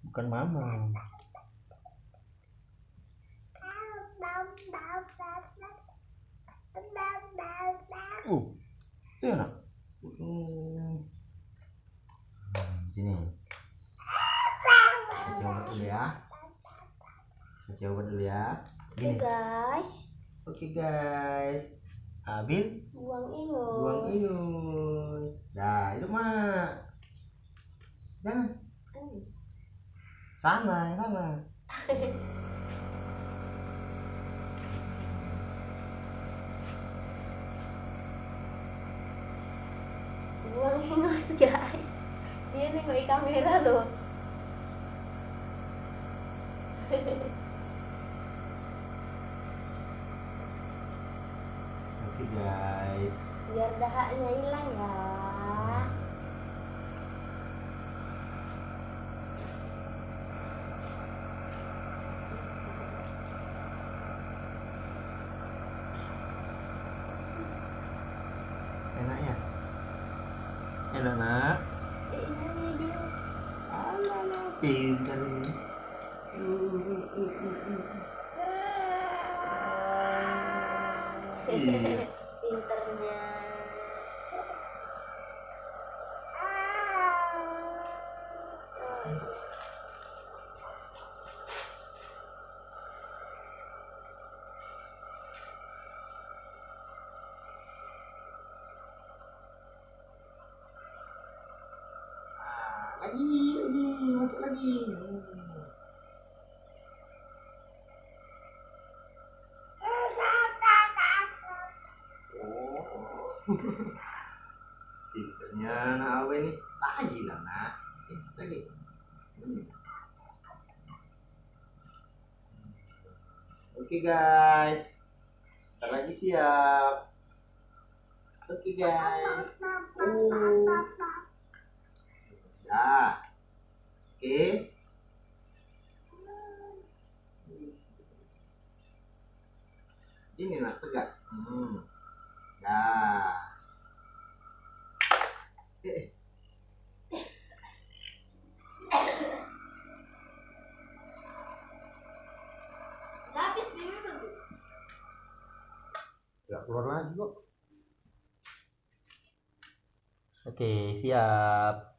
bukan mama. Itu enak. Sini. Kasih obat dulu ya. Kasih obat dulu ya. Gini. Guys. Oke guys. Abil Buang ingus. Buang ingus. Dah, itu mak. Jangan. Sana, sana. Buang ingus guys. Dia nengok kamera loh. Oke guys. Biar dahaknya hilang ya. Enaknya? Enak nak? Ini dia. Alah, pintar ini. Iya. Pinternya. Lagi, masuk lagi. Pinternya nak awe nih, lagi lah nak. Lagi. Oke guys, ntar lagi siap. Oke guys. Ya. Oke. Ini nak tegak. Ya. Habis minum. Gak keluar lagi kok. Oke, siap.